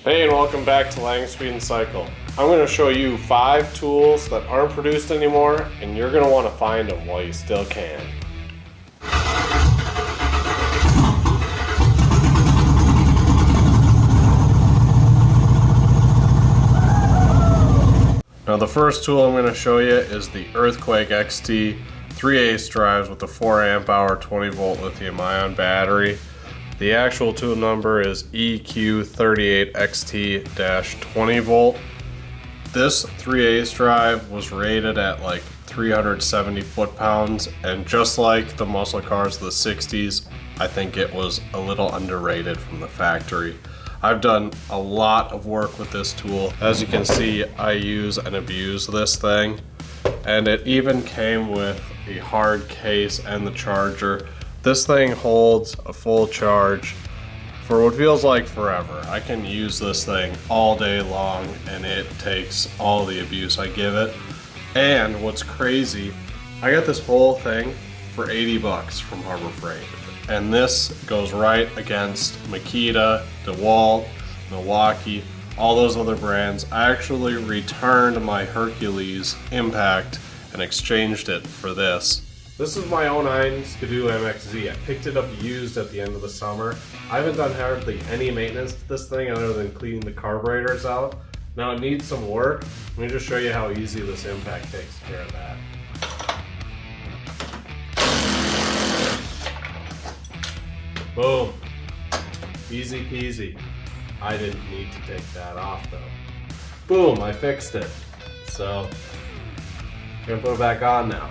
Hey, and welcome back to Lang Speed and Cycle. I'm going to show you 5 tools that aren't produced anymore, and you're going to want to find them while you still can. Now the first tool I'm going to show you is the Earthquake XT 3/8 drives with the 4 amp hour 20 volt lithium ion battery. The actual tool number is EQ38XT-20 volt. This 3/8 drive was rated at like 370 foot-pounds, and just like the muscle cars of the 60s, I think it was a little underrated from the factory. I've done a lot of work with this tool. As you can see, I use and abuse this thing, and it even came with a hard case and the charger. This thing holds a full charge for what feels like forever. I can use this thing all day long and it takes all the abuse I give it. And what's crazy, I got this whole thing for 80 bucks from Harbor Freight. And this goes right against Makita, DeWalt, Milwaukee, all those other brands. I actually returned my Hercules Impact and exchanged it for this. This is my own Skidoo MXZ. I picked it up used at the end of the summer. I haven't done hardly any maintenance to this thing other than cleaning the carburetors out. Now it needs some work. Let me just show you how easy this Impact takes care of that. Boom. Easy peasy. I didn't need to take that off though. Boom, I fixed it. So, I'm gonna put it back on now.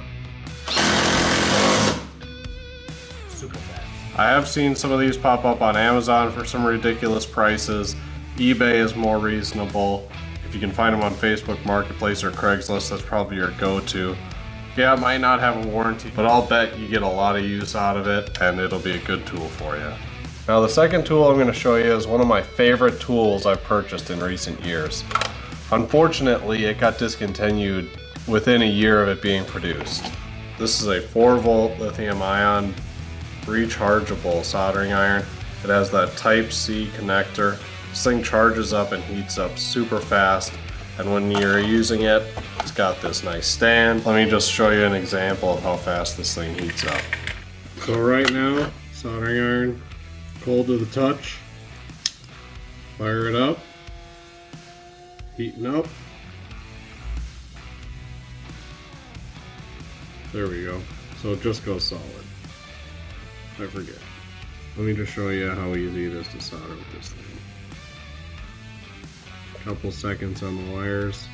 Super fast. I have seen some of these pop up on Amazon for some ridiculous prices. eBay is more reasonable. If you can find them on Facebook Marketplace or Craigslist, that's probably your go-to. Yeah, it might not have a warranty, but I'll bet you get a lot of use out of it and it'll be a good tool for you. Now the second tool I'm going to show you is one of my favorite tools I've purchased in recent years. Unfortunately, it got discontinued within a year of it being produced. This is a 4 volt lithium ion rechargeable soldering iron. It has that Type C connector. This thing charges up and heats up super fast, and when you're using it, it's got this nice stand. Let me just show you an example of how fast this thing heats up. So right now, soldering iron, cold to the touch. Fire it up, heating up. There we go. So it just goes solid. I forget. Let me just show you how easy it is to solder with this thing. Couple seconds on the wires.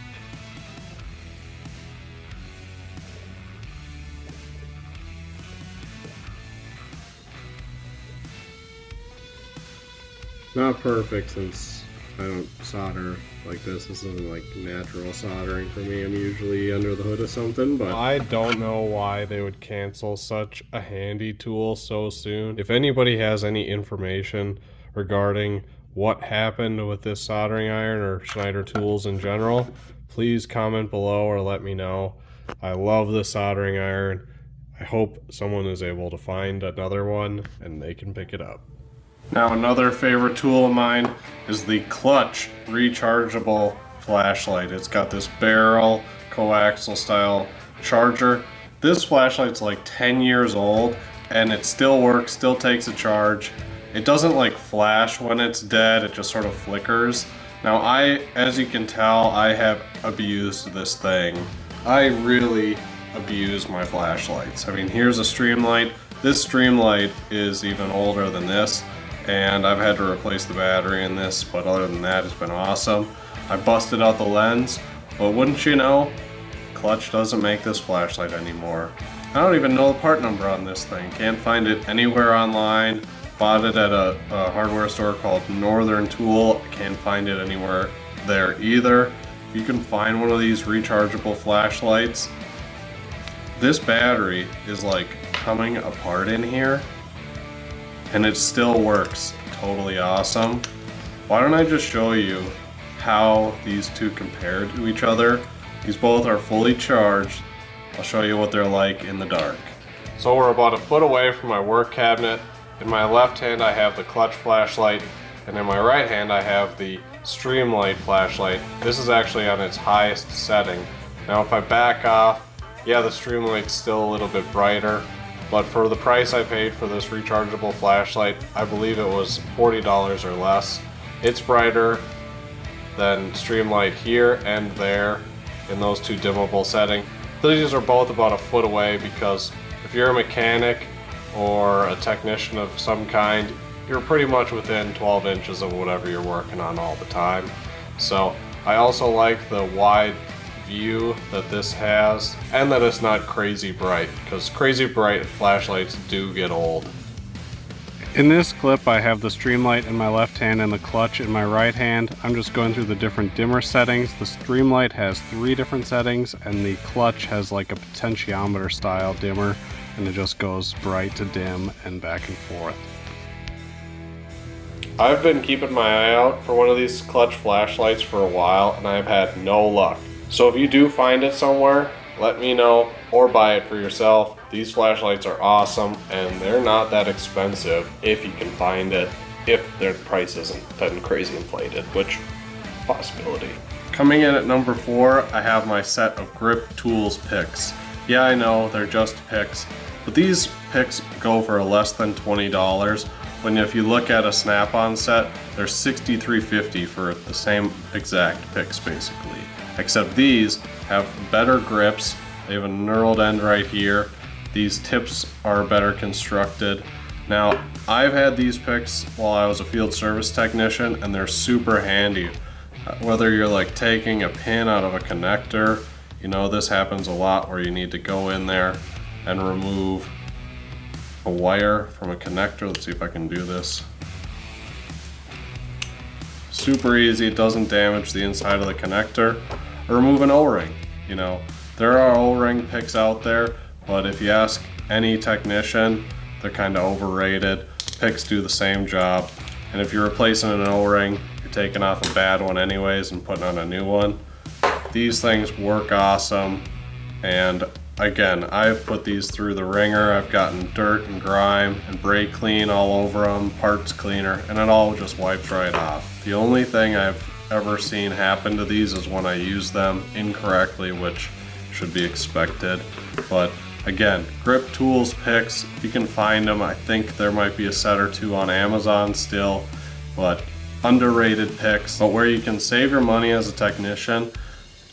Not perfect since I don't solder like this. This isn't like natural soldering for me. I'm usually under the hood of something, but I don't know why they would cancel such a handy tool so soon. If anybody has any information regarding what happened with this soldering iron or Schneider tools in general, please comment below or let me know. I love this soldering iron. I hope someone is able to find another one and they can pick it up. Now another favorite tool of mine is the Clutch rechargeable flashlight. It's got this barrel coaxial style charger. This flashlight's like 10 years old and it still works, still takes a charge. It doesn't like flash when it's dead, it just sort of flickers. Now as you can tell, I have abused this thing. I really abuse my flashlights. I mean, here's a Streamlight. This Streamlight is even older than this, and I've had to replace the battery in this, but other than that, it's been awesome. I busted out the lens, but wouldn't you know, Clutch doesn't make this flashlight anymore. I don't even know the part number on this thing. Can't find it anywhere online. Bought it at a hardware store called Northern Tool. Can't find it anywhere there either. If you can find one of these rechargeable flashlights, this battery is like coming apart in here, and it still works totally awesome. Why don't I just show you how these two compare to each other. These both are fully charged. I'll show you what they're like in the dark. So we're about a foot away from my work cabinet. In my left hand I have the Clutch flashlight, and in my right hand I have the Streamlight flashlight. This is actually on its highest setting. Now if I back off, yeah, the Streamlight's still a little bit brighter, but for the price I paid for this rechargeable flashlight, I believe it was $40 or less. It's brighter than Streamlight here and there in those two dimmable settings. These are both about a foot away because if you're a mechanic or a technician of some kind, you're pretty much within 12 inches of whatever you're working on all the time. So I also like the wide view that this has, and that it's not crazy bright, because crazy bright flashlights do get old. In this clip I have the Streamlight in my left hand and the clutch in my right hand. I'm just going through the different dimmer settings. The Streamlight has 3 different settings and the clutch has like a potentiometer style dimmer, and it just goes bright to dim and back and forth. I've been keeping my eye out for one of these clutch flashlights for a while and I've had no luck. So if you do find it somewhere, let me know or buy it for yourself. These flashlights are awesome and they're not that expensive if you can find it, if their price isn't been crazy inflated, which possibility. Coming in at number 4, I have my set of grip tools picks. Yeah, I know they're just picks, but these picks go for less than $20. When if you look at a Snap-on set, they're $63.50 for the same exact picks basically. Except these have better grips. They have a knurled end right here. These tips are better constructed. Now, I've had these picks while I was a field service technician and they're super handy. Whether you're like taking a pin out of a connector, you know, this happens a lot where you need to go in there and remove a wire from a connector. Let's see if I can do this. Super easy, it doesn't damage the inside of the connector. Or remove an O-ring. You know, there are O-ring picks out there, but if you ask any technician, they're kind of overrated. Picks do the same job, and if you're replacing an O-ring, you're taking off a bad one anyways and putting on a new one. These things work awesome, and again, I've put these through the ringer. I've gotten dirt and grime and brake clean all over them, parts cleaner, and it all just wipes right off. The only thing I've ever seen happen to these is when I use them incorrectly, which should be expected. But again, grip tools picks, if you can find them, I think there might be a set or 2 on Amazon still, but underrated picks, but where you can save your money as a technician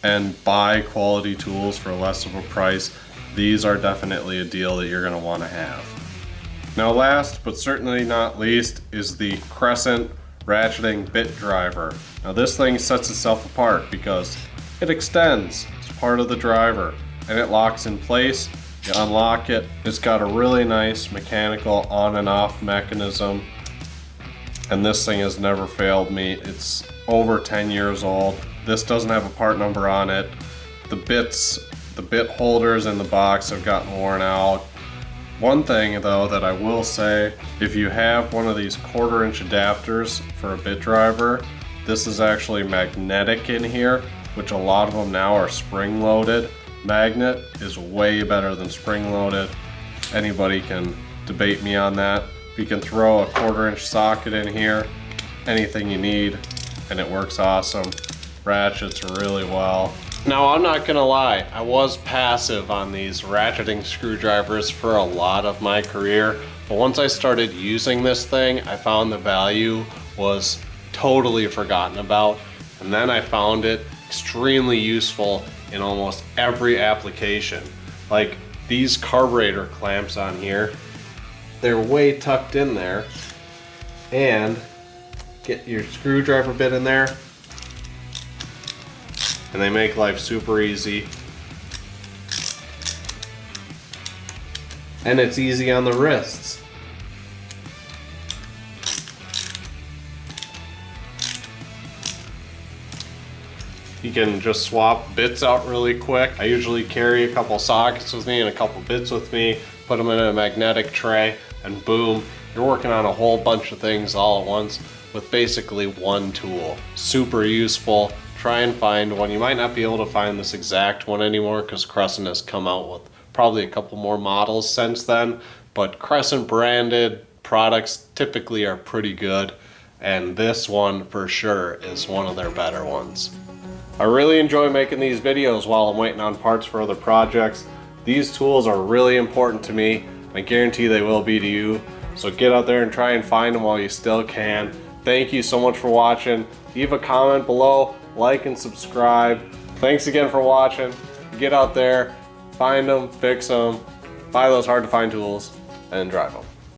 and buy quality tools for less of a price, these are definitely a deal that you're going to want to have. Now last but certainly not least is the Crescent ratcheting bit driver. Now this thing sets itself apart because it extends as part of the driver and it locks in place. You unlock it. It's got a really nice mechanical on and off mechanism, and this thing has never failed me. It's over 10 years old. This doesn't have a part number on it. The bit holders in the box have gotten worn out. One thing though that I will say, if you have one of these 1/4-inch adapters for a bit driver, this is actually magnetic in here, which a lot of them now are spring-loaded. Magnet is way better than spring-loaded. Anybody can debate me on that. You can throw a 1/4-inch socket in here, anything you need, and it works awesome. Ratchets really well. Now I'm not gonna lie, I was passive on these ratcheting screwdrivers for a lot of my career, but once I started using this thing, I found the value was totally forgotten about, and then I found it extremely useful in almost every application. Like these carburetor clamps on here, they're way tucked in there, and get your screwdriver bit in there, and they make life super easy. And it's easy on the wrists. You can just swap bits out really quick. I usually carry a couple sockets with me and a couple bits with me, put them in a magnetic tray, and boom, you're working on a whole bunch of things all at once with basically one tool. Super useful. Try and find one. You might not be able to find this exact one anymore because Crescent has come out with probably a couple more models since then, but Crescent branded products typically are pretty good, and this one for sure is one of their better ones. I really enjoy making these videos while I'm waiting on parts for other projects. These tools are really important to me. I guarantee they will be to you. So get out there and try and find them while you still can. Thank you so much for watching. Leave a comment below, like and subscribe. Thanks again for watching. Get out there, find them, fix them, buy those hard to find tools, and drive them.